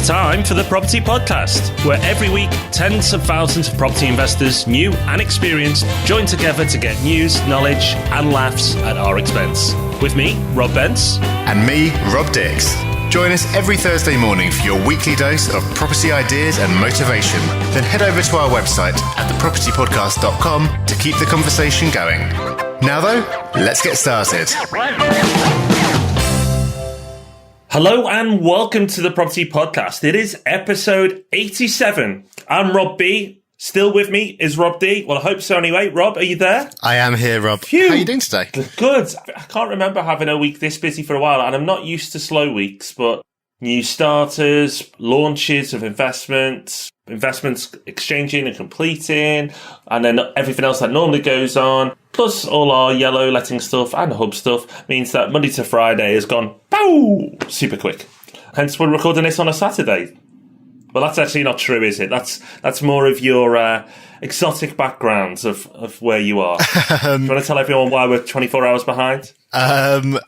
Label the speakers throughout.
Speaker 1: time for the Property Podcast, where every week tens of thousands of property investors, new and experienced, join together to get news, knowledge and laughs at our expense. With me, Rob Bence.
Speaker 2: And me, Rob Dix. Join us every Thursday morning for your weekly dose of property ideas and motivation. Then head over to our website at thepropertypodcast.com to keep the conversation going. Now though, let's get started.
Speaker 1: Hello and welcome to the Property Podcast. It is episode 87. I'm Rob B. Still with me is Rob D. Well, I hope so anyway. Rob, are you there?
Speaker 2: I am here, Rob.
Speaker 1: Phew.
Speaker 2: How are you doing today?
Speaker 1: Good. I can't remember having a week this busy for a while, and I'm not used to slow weeks, but new starters, launches of investments exchanging and completing, and then everything else that normally goes on, plus all our yellow letting stuff and hub stuff, means that Monday to Friday has gone, pow, super quick. Hence, we're recording this on a Saturday. Well, that's actually not true, is it? That's more of your exotic backgrounds of where you are. Do you want to tell everyone why we're 24 hours behind?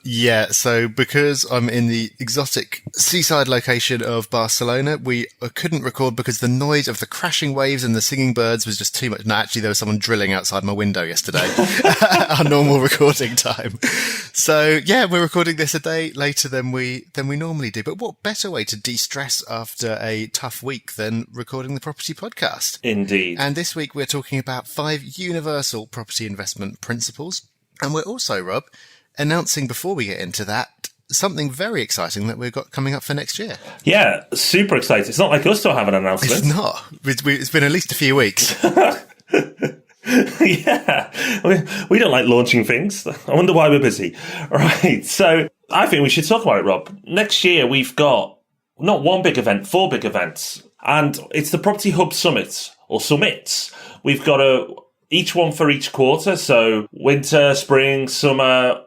Speaker 2: Yeah, so because I'm in the exotic seaside location of Barcelona, we couldn't record because the noise of the crashing waves and the singing birds was just too much. No, actually, there was someone drilling outside my window yesterday, our normal recording time. So yeah, we're recording this a day later than we normally do. But what better way to de-stress after a tough week than recording the Property Podcast?
Speaker 1: Indeed.
Speaker 2: And this week we're talking about 5 universal property investment principles. And we're also, Rob, announcing before we get into that something very exciting that we've got coming up for next year.
Speaker 1: Yeah, super excited. It's not like us to have an announcement.
Speaker 2: It's not. It's been at least a few weeks.
Speaker 1: Yeah, we don't like launching things. I wonder why we're busy. Right, so I think we should talk about it, Rob. Next year we've got not one big event, 4 big events. And it's the Property Hub Summit, or Summits. We've got each one for each quarter. So winter, spring, summer,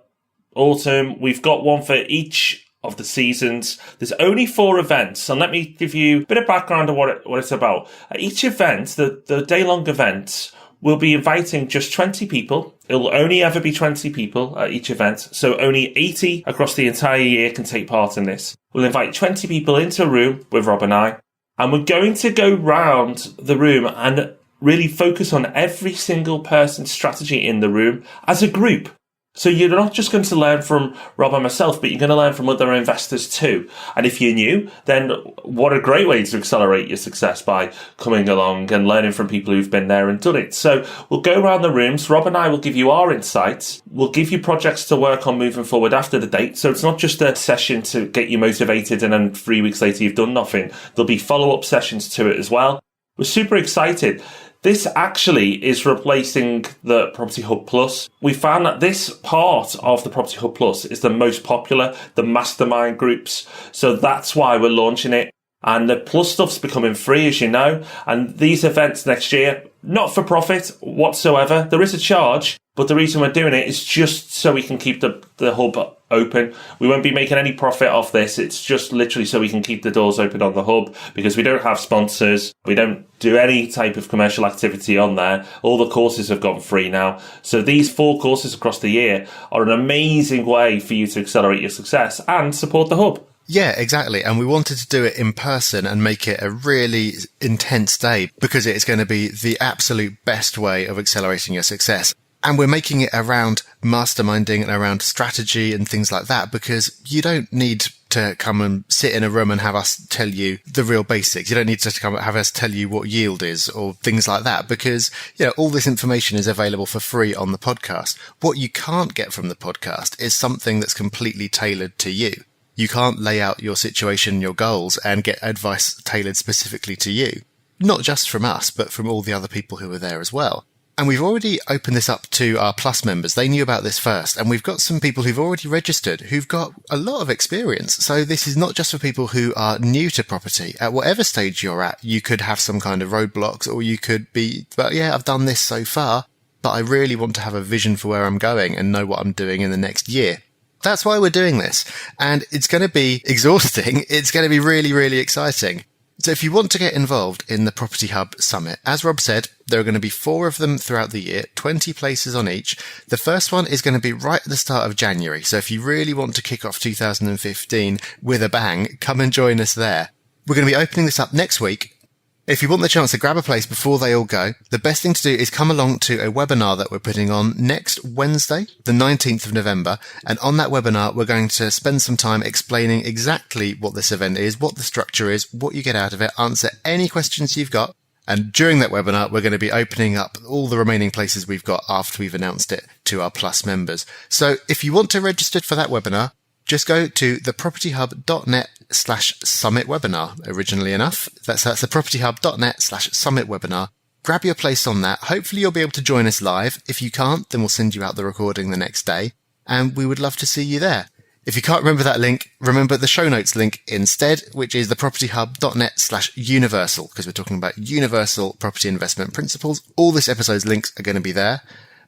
Speaker 1: autumn. We've got one for each of the seasons. There's only 4 events. And let me give you a bit of background on what it's about. At each event, the day-long event, we'll be inviting just 20 people. It'll only ever be 20 people at each event. So only 80 across the entire year can take part in this. We'll invite 20 people into a room with Rob and I. And we're going to go round the room and really focus on every single person's strategy in the room as a group. So you're not just going to learn from Rob and myself, but you're going to learn from other investors too. And if you're new, then what a great way to accelerate your success by coming along and learning from people who've been there and done it. So we'll go around the rooms. Rob and I will give you our insights. We'll give you projects to work on moving forward after the date. So it's not just a session to get you motivated and then 3 weeks later you've done nothing. There'll be follow-up sessions to it as well. We're super excited. This actually is replacing the Property Hub Plus. We found that this part of the Property Hub Plus is the most popular, the mastermind groups. So that's why we're launching it. And the Plus stuff's becoming free, as you know. And these events next year, not for profit whatsoever. There is a charge, but the reason we're doing it is just so we can keep the hub open. We won't be making any profit off this. It's just literally so we can keep the doors open on the hub, because we don't have sponsors. We don't do any type of commercial activity on there. All the courses have gone free now. So these 4 courses across the year are an amazing way for you to accelerate your success and support the hub.
Speaker 2: Yeah, exactly. And we wanted to do it in person and make it a really intense day because it's going to be the absolute best way of accelerating your success. And we're making it around masterminding and around strategy and things like that, because you don't need to come and sit in a room and have us tell you the real basics. You don't need to come and have us tell you what yield is or things like that, because, you know, all this information is available for free on the podcast. What you can't get from the podcast is something that's completely tailored to you. You can't lay out your situation, your goals, and get advice tailored specifically to you. Not just from us, but from all the other people who are there as well. And we've already opened this up to our Plus members. They knew about this first. And we've got some people who've already registered who've got a lot of experience. So this is not just for people who are new to property. At whatever stage you're at, you could have some kind of roadblocks, or you could be, but yeah, I've done this so far, but I really want to have a vision for where I'm going and know what I'm doing in the next year. That's why we're doing this. And it's going to be exhausting. It's going to be really, really exciting. So if you want to get involved in the Property Hub Summit, as Rob said, there are going to be 4 of them throughout the year, 20 places on each. The first one is going to be right at the start of January. So if you really want to kick off 2015 with a bang, come and join us there. We're going to be opening this up next week. If you want the chance to grab a place before they all go, the best thing to do is come along to a webinar that we're putting on next Wednesday, the 19th of November. And on that webinar, we're going to spend some time explaining exactly what this event is, what the structure is, what you get out of it, answer any questions you've got. And during that webinar, we're going to be opening up all the remaining places we've got after we've announced it to our Plus members. So if you want to register for that webinar, just go to thepropertyhub.net/summit webinar, originally enough. That's thepropertyhub.net/summit webinar. Grab your place on that. Hopefully you'll be able to join us live. If you can't, then we'll send you out the recording the next day. And we would love to see you there. If you can't remember that link, remember the show notes link instead, which is thepropertyhub.net/universal, because we're talking about universal property investment principles. All this episode's links are going to be there.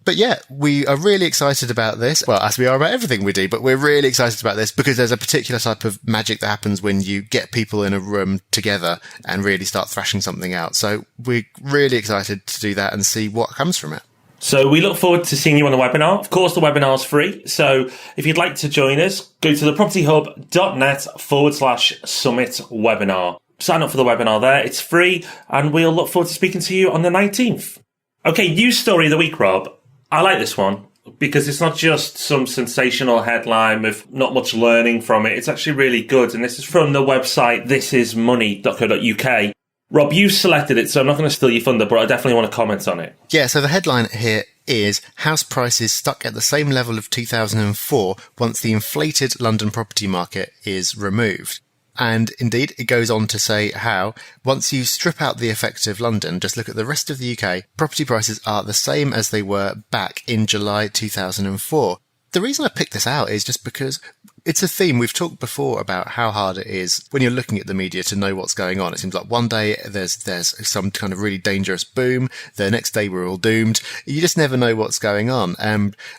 Speaker 2: But yeah, we are really excited about this. Well, as we are about everything we do, but we're really excited about this because there's a particular type of magic that happens when you get people in a room together and really start thrashing something out. So we're really excited to do that and see what comes from it.
Speaker 1: So we look forward to seeing you on the webinar. Of course, the webinar's free. So if you'd like to join us, go to thepropertyhub.net/summit webinar. Sign up for the webinar there. It's free and we'll look forward to speaking to you on the 19th. Okay, news story of the week, Rob. I like this one because it's not just some sensational headline with not much learning from it. It's actually really good. And this is from the website thisismoney.co.uk. Rob, you selected it, so I'm not going to steal your thunder, but I definitely want to comment on it.
Speaker 2: Yeah, so the headline here is house prices stuck at the same level of 2004 once the inflated London property market is removed. And indeed, it goes on to say how, once you strip out the effect of London, just look at the rest of the UK, property prices are the same as they were back in July 2004. The reason I picked this out is just because it's a theme. We've talked before about how hard it is when you're looking at the media to know what's going on. It seems like one day there's some kind of really dangerous boom. The next day we're all doomed. You just never know what's going on.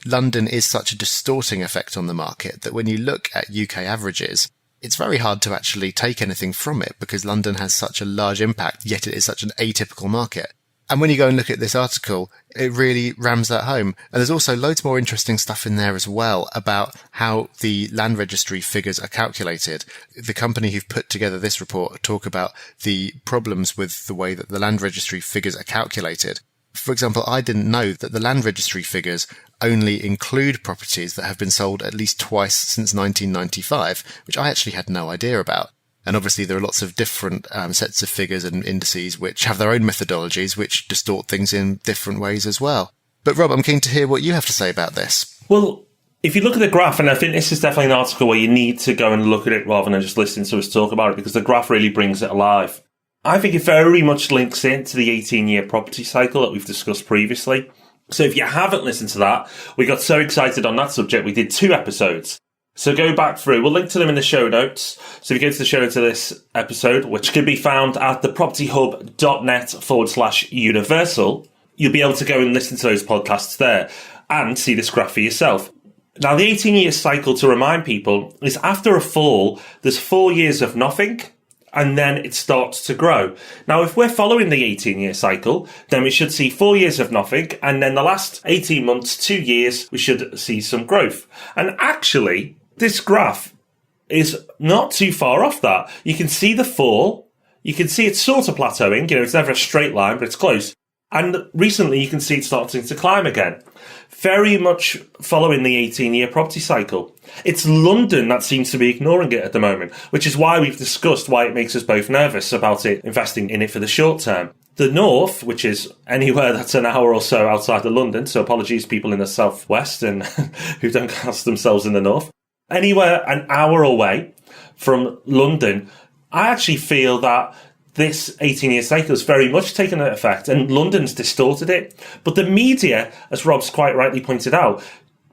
Speaker 2: London is such a distorting effect on the market that when you look at UK averages, it's very hard to actually take anything from it because London has such a large impact, yet it is such an atypical market. And when you go and look at this article, it really rams that home. And there's also loads more interesting stuff in there as well about how the land registry figures are calculated. The company who've put together this report talk about the problems with the way that the land registry figures are calculated. For example, I didn't know that the land registry figures only include properties that have been sold at least twice since 1995, which I actually had no idea about. And obviously there are lots of different sets of figures and indices which have their own methodologies which distort things in different ways as well. But Rob, I'm keen to hear what you have to say about this.
Speaker 1: Well, if you look at the graph, and I think this is definitely an article where you need to go and look at it rather than just listen to us talk about it because the graph really brings it alive. I think it very much links into the 18-year property cycle that we've discussed previously. So if you haven't listened to that, we got so excited on that subject, we did 2 episodes. So go back through. We'll link to them in the show notes. So if you go to the show notes of this episode, which can be found at thepropertyhub.net/universal, you'll be able to go and listen to those podcasts there and see this graph for yourself. Now, the 18-year cycle, to remind people, is after a fall, there's 4 years of nothing, and then it starts to grow. Now, if we're following the 18-year cycle, then we should see 4 years of nothing, and then the last 18 months, 2 years, we should see some growth. And actually, this graph is not too far off that. You can see the fall. You can see it's sort of plateauing. You know, it's never a straight line, but it's close. And recently, you can see it starting to climb again. Very much following the 18-year property cycle. It's London that seems to be ignoring it at the moment, which is why we've discussed why it makes us both nervous about it investing in it for the short term. The north, which is anywhere that's an hour or so outside of London, so apologies people in the southwest and who don't class themselves in the north, anywhere an hour away from London, I actually feel that this 18-year cycle has very much taken an effect, and London's distorted it. But the media, as Rob's quite rightly pointed out,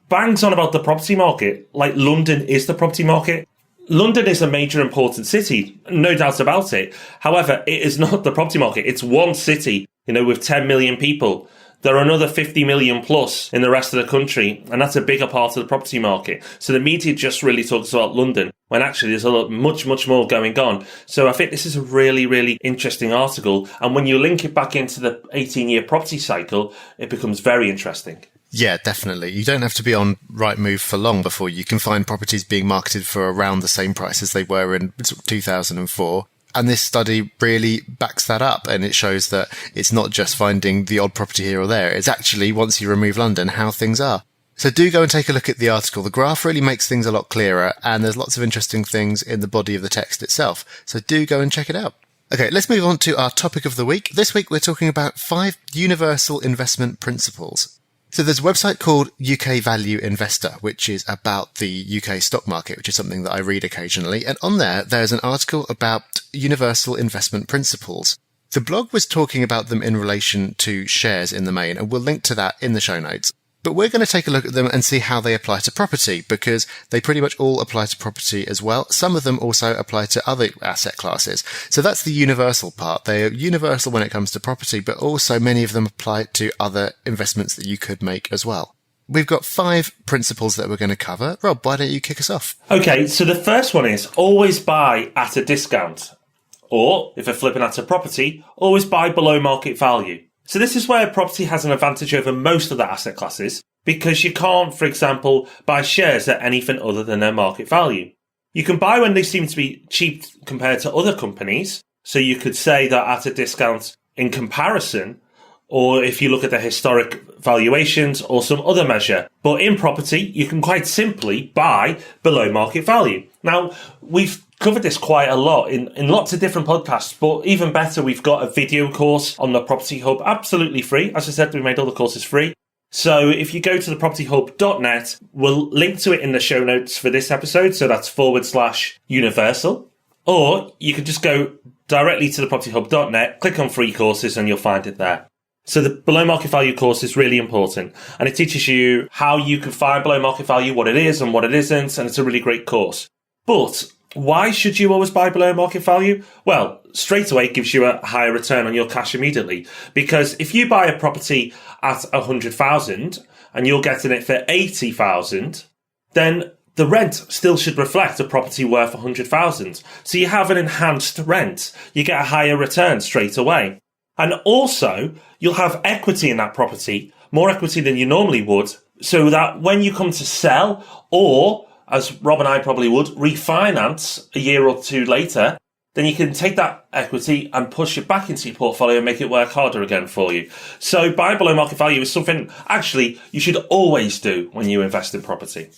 Speaker 1: bangs on about the property market like London is the property market. London is a major important city, no doubt about it. However, it is not the property market. It's one city, with 10 million people. There are another 50 million plus in the rest of the country, and that's a bigger part of the property market. So the media just really talks about London, when actually there's a lot, much more going on. So I think this is a really, really interesting article. And when you link it back into the 18-year property cycle, it becomes very interesting.
Speaker 2: Yeah, definitely. You don't have to be on Rightmove for long before you can find properties being marketed for around the same price as they were in 2004. And this study really backs that up, and it shows that it's not just finding the odd property here or there. It's actually, once you remove London, how things are. So do go and take a look at the article. The graph really makes things a lot clearer, and there's lots of interesting things in the body of the text itself. So do go and check it out. Okay, let's move on to our topic of the week. This week we're talking about 5 universal investment principles. So there's a website called UK Value Investor, which is about the UK stock market, which is something that I read occasionally. And on there's an article about universal investment principles. The blog was talking about them in relation to shares in the main, and we'll link to that in the show notes. But we're going to take a look at them and see how they apply to property, because they pretty much all apply to property as well. Some of them also apply to other asset classes. So that's the universal part. They are universal when it comes to property, but also many of them apply to other investments that you could make as well. We've got 5 principles that we're going to cover. Rob, why don't you kick us off?
Speaker 1: Okay, so the first one is always buy at a discount. Or, if we're flipping at a property, always buy below market value. So this is where property has an advantage over most other asset classes, because you can't, for example, buy shares at anything other than their market value. You can buy when they seem to be cheap compared to other companies. So you could say that at a discount in comparison, or if you look at the historic valuations or some other measure. But in property, you can quite simply buy below market value. Now, we've covered this quite a lot in lots of different podcasts, but even better, we've got a video course on the Property Hub, absolutely free. As I said, we made all the courses free. So if you go to thepropertyhub.net, we'll link to it in the show notes for this episode. So that's /universal. Or you can just go directly to thepropertyhub.net, click on free courses, and you'll find it there. So the below market value course is really important, and it teaches you how you can find below market value, what it is and what it isn't, and it's a really great course. But why should you always buy below market value? Well, straight away it gives you a higher return on your cash immediately, because if you buy a property at 100,000 and you're getting it for 80,000, then the rent still should reflect a property worth 100,000. So you have an enhanced rent. You get a higher return straight away. And also, you'll have equity in that property, more equity than you normally would, so that when you come to sell, or, as Rob and I probably would, refinance a year or two later, then you can take that equity and push it back into your portfolio and make it work harder again for you. So buy below market value is something, actually, you should always do when you invest in property.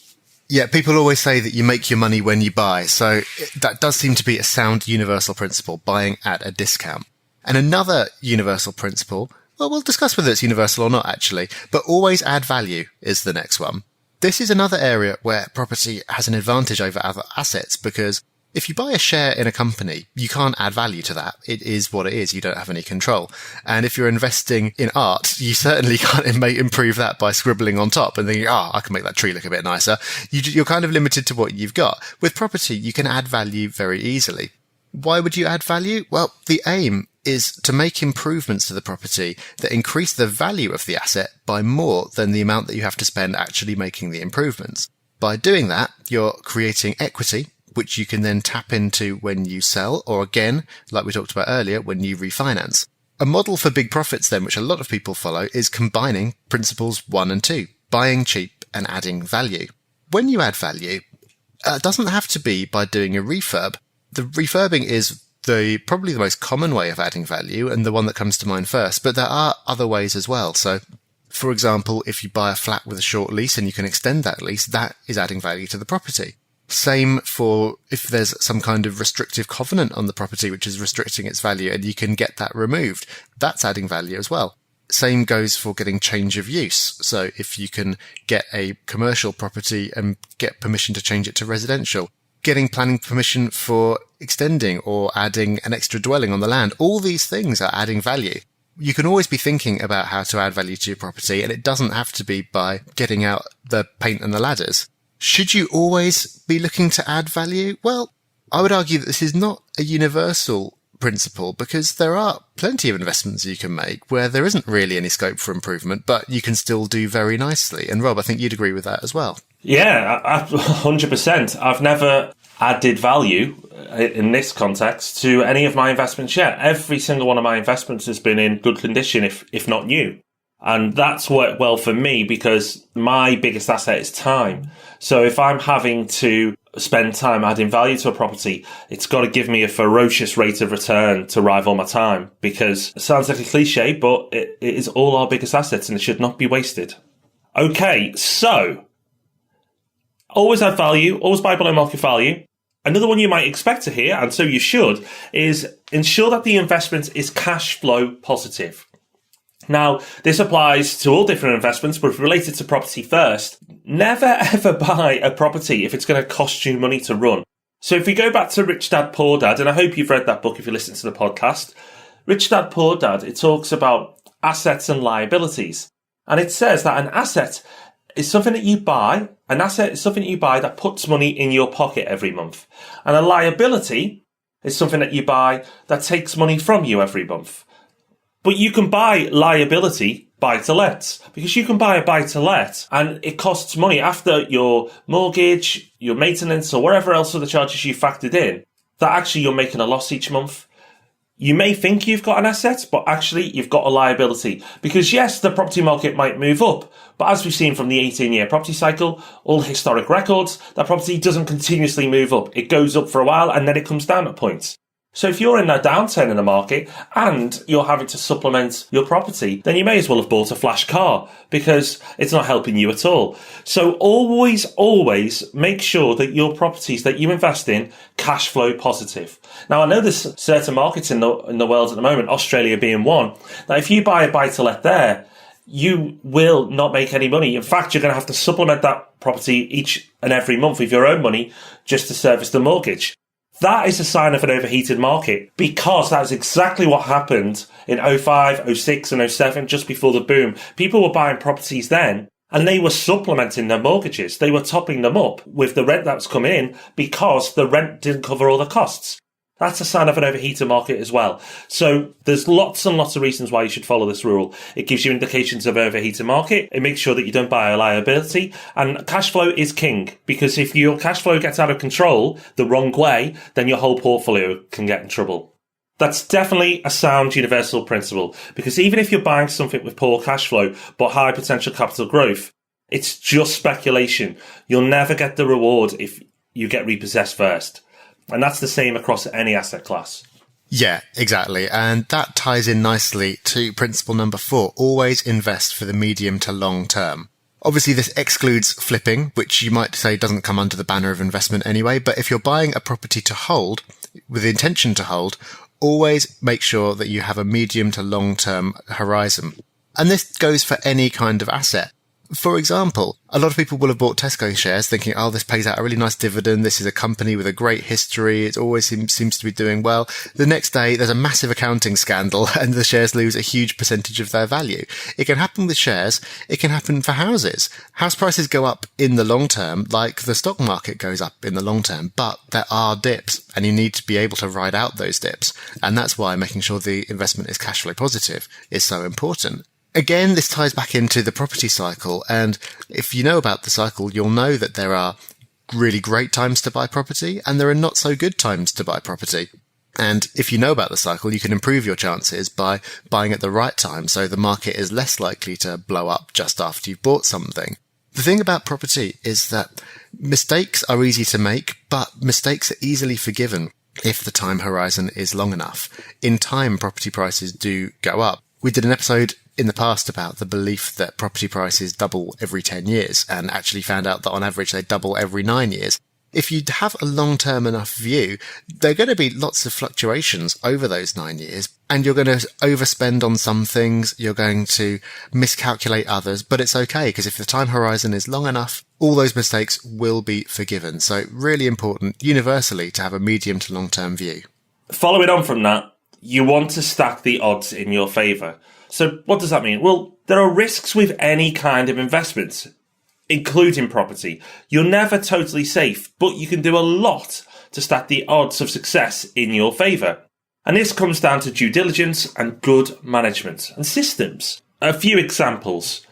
Speaker 2: Yeah, people always say that you make your money when you buy. So that does seem to be a sound universal principle, buying at a discount. And another universal principle, well, we'll discuss whether it's universal or not, actually, but always add value is the next one. This is another area where property has an advantage over other assets, because if you buy a share in a company, you can't add value to that. It is what it is. You don't have any control. And if you're investing in art, you certainly can't improve that by scribbling on top and thinking, I can make that tree look a bit nicer. You're kind of limited to what you've got. With property, you can add value very easily. Why would you add value? Well, the aim is to make improvements to the property that increase the value of the asset by more than the amount that you have to spend actually making the improvements. By doing that, you're creating equity, which you can then tap into when you sell, or again, like we talked about earlier, when you refinance. A model for big profits then, which a lot of people follow, is combining principles 1 and 2, buying cheap and adding value. When you add value, it doesn't have to be by doing a refurb. The refurbing is probably the most common way of adding value and the one that comes to mind first, but there are other ways as well. So, for example, if you buy a flat with a short lease and you can extend that lease, that is adding value to the property. Same for if there's some kind of restrictive covenant on the property which is restricting its value and you can get that removed, that's adding value as well. Same goes for getting change of use. So if you can get a commercial property and get permission to change it to residential, getting planning permission for extending or adding an extra dwelling on the land, all these things are adding value. You can always be thinking about how to add value to your property, and it doesn't have to be by getting out the paint and the ladders. Should you always be looking to add value? Well, I would argue that this is not a universal principle, because there are plenty of investments you can make where there isn't really any scope for improvement, but you can still do very nicely. And Rob, I think you'd agree with that as well.
Speaker 1: Yeah, 100%. I've never added value in this context to any of my investments yet. Every single one of my investments has been in good condition, if not new. And that's worked well for me because my biggest asset is time. So if I'm having to spend time adding value to a property, it's got to give me a ferocious rate of return to rival my time, because it sounds like a cliche, but it is all our biggest assets and it should not be wasted. Okay, so always add value, always buy below market value. Another one you might expect to hear, and so you should, is ensure that the investment is cash flow positive. Now, this applies to all different investments, but related to property first, never ever buy a property if it's going to cost you money to run. So if we go back to Rich Dad Poor Dad, and I hope you've read that book if you listen to the podcast, Rich Dad Poor Dad, it talks about assets and liabilities. And it says that an asset is something that you buy. An asset is something that you buy that puts money in your pocket every month. And a liability is something that you buy that takes money from you every month. But you can buy liability buy-to-lets, because you can buy a buy-to-let and it costs money after your mortgage, your maintenance, or whatever else are the charges you factored in, that actually you're making a loss each month. You may think you've got an asset, but actually you've got a liability. Because yes, the property market might move up, but as we've seen from the 18-year property cycle, all historic records, that property doesn't continuously move up. It goes up for a while and then it comes down at points. So if you're in a downturn in the market and you're having to supplement your property, then you may as well have bought a flash car, because it's not helping you at all. So always make sure that your properties that you invest in cash flow positive. Now, I know there's certain markets in the world at the moment, Australia being one, that if you buy a buy-to-let there, you will not make any money. In fact, you're going to have to supplement that property each and every month with your own money just to service the mortgage. That is a sign of an overheated market, because that is exactly what happened in 05, 06 and 07, just before the boom. People were buying properties then and they were supplementing their mortgages. They were topping them up with the rent that was coming in because the rent didn't cover all the costs. That's a sign of an overheated market as well. So there's lots and lots of reasons why you should follow this rule. It gives you indications of overheated market. It makes sure that you don't buy a liability. And cash flow is king, because if your cash flow gets out of control the wrong way, then your whole portfolio can get in trouble. That's definitely a sound universal principle, because even if you're buying something with poor cash flow but high potential capital growth, it's just speculation. You'll never get the reward if you get repossessed first. And that's the same across any asset class.
Speaker 2: Yeah, exactly. And that ties in nicely to principle number 4, always invest for the medium to long term. Obviously, this excludes flipping, which you might say doesn't come under the banner of investment anyway. But if you're buying a property to hold, with the intention to hold, always make sure that you have a medium to long term horizon. And this goes for any kind of asset. For example, a lot of people will have bought Tesco shares thinking, oh, this pays out a really nice dividend. This is a company with a great history. It always seems to be doing well. The next day, there's a massive accounting scandal and the shares lose a huge percentage of their value. It can happen with shares. It can happen for houses. House prices go up in the long term, like the stock market goes up in the long term, but there are dips and you need to be able to ride out those dips. And that's why making sure the investment is cash flow positive is so important. Again, this ties back into the property cycle. And if you know about the cycle, you'll know that there are really great times to buy property and there are not so good times to buy property. And if you know about the cycle, you can improve your chances by buying at the right time, so the market is less likely to blow up just after you've bought something. The thing about property is that mistakes are easy to make, but mistakes are easily forgiven if the time horizon is long enough. In time, property prices do go up. We did an episode in the past about the belief that property prices double every 10 years and actually found out that on average they double every 9 years. If you have a long-term enough view, there are going to be lots of fluctuations over those 9 years, and you're going to overspend on some things, you're going to miscalculate others, but it's okay, because if the time horizon is long enough, all those mistakes will be forgiven. So really important, universally, to have a medium to long-term view.
Speaker 1: Following on from that, you want to stack the odds in your favour. So what does that mean? Well, there are risks with any kind of investment, including property. You're never totally safe, but you can do a lot to stack the odds of success in your favour. And this comes down to due diligence and good management and systems. A few examples.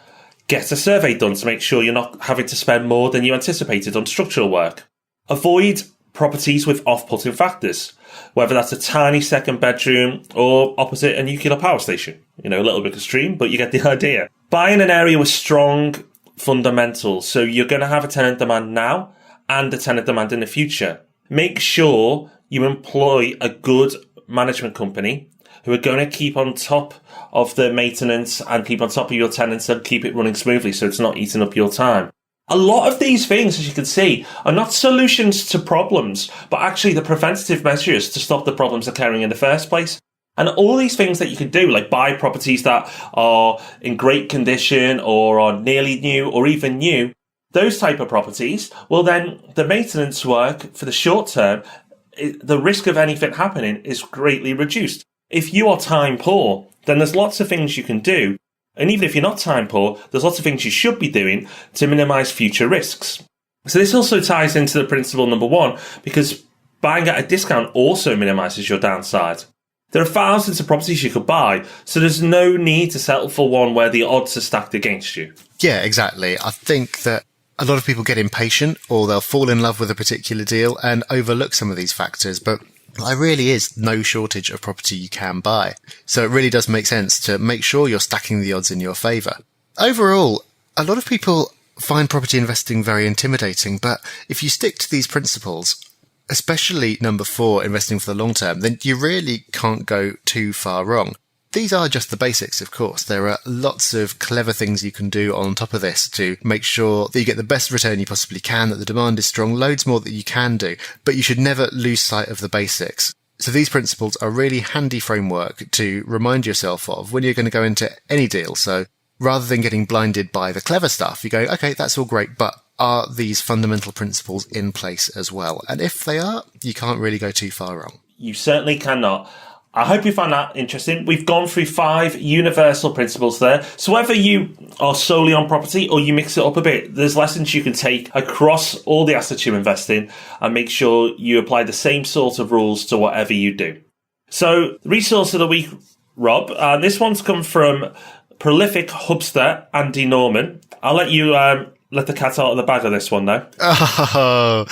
Speaker 1: Get a survey done to make sure you're not having to spend more than you anticipated on structural work. Avoid properties with off-putting factors, whether that's a tiny second bedroom or opposite a nuclear power station. a little bit extreme, but you get the idea. Buy in an area with strong fundamentals. So you're going to have a tenant demand now and a tenant demand in the future. Make sure you employ a good management company who are going to keep on top of the maintenance and keep on top of your tenants and keep it running smoothly so it's not eating up your time. A lot of these things, as you can see, are not solutions to problems, but actually the preventative measures to stop the problems occurring in the first place. And all these things that you can do, like buy properties that are in great condition or are nearly new or even new, those type of properties, well then the maintenance work for the short term, the risk of anything happening is greatly reduced. If you are time poor, then there's lots of things you can do. And even if you're not time poor, there's lots of things you should be doing to minimize future risks. So this also ties into the principle number 1, because buying at a discount also minimizes your downside. There are thousands of properties you could buy, so there's no need to settle for one where the odds are stacked against you.
Speaker 2: Yeah, exactly. I think that a lot of people get impatient, or they'll fall in love with a particular deal and overlook some of these factors, but there really is no shortage of property you can buy. So it really does make sense to make sure you're stacking the odds in your favour. Overall, a lot of people find property investing very intimidating, but if you stick to these principles, especially number 4, investing for the long term, then you really can't go too far wrong. These are just the basics, of course. There are lots of clever things you can do on top of this to make sure that you get the best return you possibly can, that the demand is strong, loads more that you can do, but you should never lose sight of the basics. So these principles are a really handy framework to remind yourself of when you're going to go into any deal. So rather than getting blinded by the clever stuff, you go, okay, that's all great, but are these fundamental principles in place as well? And if they are, you can't really go too far wrong.
Speaker 1: You certainly cannot. I hope you found that interesting. We've gone through 5 universal principles there. So whether you are solely on property or you mix it up a bit, there's lessons you can take across all the assets you invest in and make sure you apply the same sort of rules to whatever you do. So the resource of the week, Rob, this one's come from prolific hubster Andy Norman. I'll let you let the cat out of the bag of this one, though.
Speaker 2: Oh,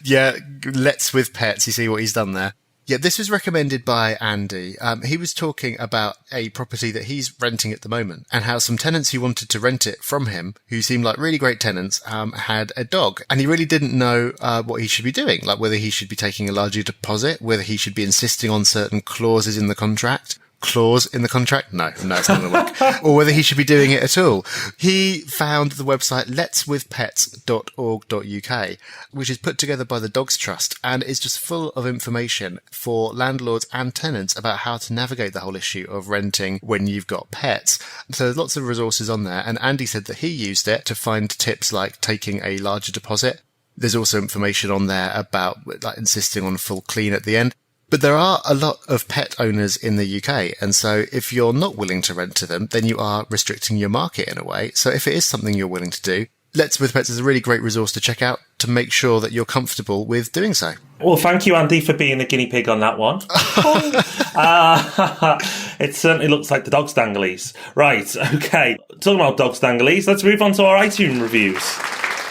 Speaker 2: yeah, let's with pets. You see what he's done there. Yeah, this was recommended by Andy. He was talking about a property that he's renting at the moment and how some tenants who wanted to rent it from him, who seemed like really great tenants, had a dog. And he really didn't know what he should be doing, like whether he should be taking a larger deposit, whether he should be insisting on certain clauses in the contract. Clause in the contract? No, it's not going to work. Or whether he should be doing it at all. He found the website letswithpets.org.uk, which is put together by the Dogs Trust and is just full of information for landlords and tenants about how to navigate the whole issue of renting when you've got pets. So there's lots of resources on there, and Andy said that he used it to find tips like taking a larger deposit. There's also information on there about like insisting on a full clean at the end. But there are a lot of pet owners in the UK, and so if you're not willing to rent to them, then you are restricting your market in a way. So if it is something you're willing to do, Let's With Pets is a really great resource to check out to make sure that you're comfortable with doing so.
Speaker 1: Well, thank you, Andy, for being the guinea pig on that one. It certainly looks like the dog's danglies. Right, okay. Talking about dog's danglies, let's move on to our iTunes reviews.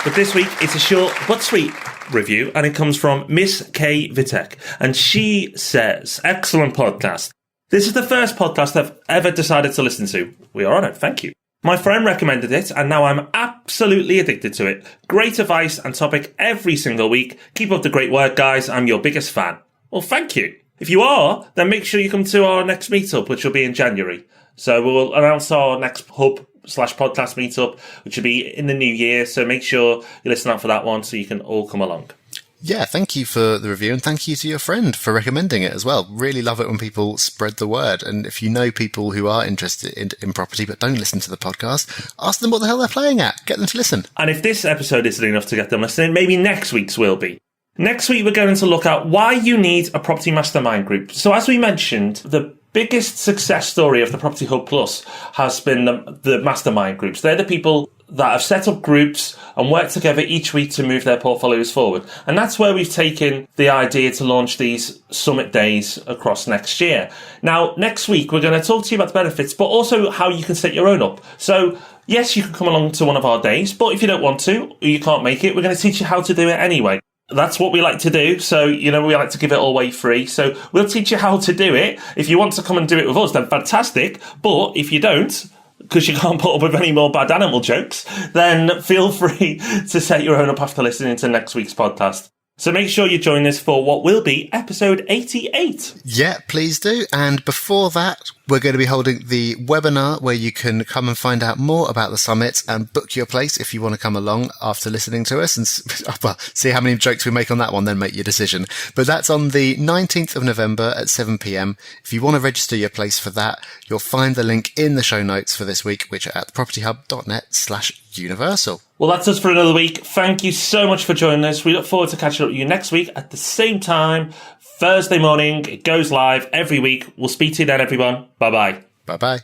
Speaker 1: But this week, it's a short but sweet review, and it comes from Miss K. Vitek. And she says, excellent podcast. This is the first podcast I've ever decided to listen to. We are honoured, thank you. My friend recommended it, and now I'm absolutely addicted to it. Great advice and topic every single week. Keep up the great work, guys. I'm your biggest fan. Well, thank you. If you are, then make sure you come to our next meetup, which will be in January. So we'll announce our next hub/podcast meetup, which will be in the new year. So make sure you listen out for that one so you can all come along.
Speaker 2: Yeah, thank you for the review, and thank you to your friend for recommending it as well. Really love it when people spread the word. And if you know people who are interested in property but don't listen to the podcast, ask them what the hell they're playing at. Get them to listen.
Speaker 1: And if this episode isn't enough to get them listening, maybe next week's will be. Next week, we're going to look at why you need a property mastermind group. So as we mentioned, the biggest success story of the Property Hub Plus has been the mastermind groups. They're the people that have set up groups and worked together each week to move their portfolios forward. And that's where we've taken the idea to launch these summit days across next year. Now, next week, we're going to talk to you about the benefits, but also how you can set your own up. So, yes, you can come along to one of our days, but if you don't want to, or you can't make it, we're going to teach you how to do it anyway. That's what we like to do. So, we like to give it all away free. So we'll teach you how to do it. If you want to come and do it with us, then fantastic. But if you don't, because you can't put up with any more bad animal jokes, then feel free to set your own up after listening to next week's podcast. So make sure you join us for what will be episode 88.
Speaker 2: Yeah, please do. And before that, we're going to be holding the webinar where you can come and find out more about the summit and book your place if you want to come along after listening to us and see how many jokes we make on that one, then make your decision. But that's on the 19th of November at 7 p.m. If you want to register your place for that, you'll find the link in the show notes for this week, which are at propertyhub.net/universal.
Speaker 1: Well, that's us for another week. Thank you so much for joining us. We look forward to catching up with you next week at the same time, Thursday morning. It goes live every week. We'll speak to you then, everyone. Bye-bye.
Speaker 2: Bye-bye.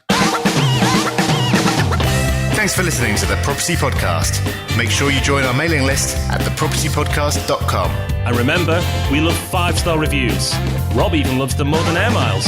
Speaker 2: Thanks for listening to The Property Podcast. Make sure you join our mailing list at thepropertypodcast.com.
Speaker 1: And remember, we love 5-star reviews. Rob even loves them more than air miles.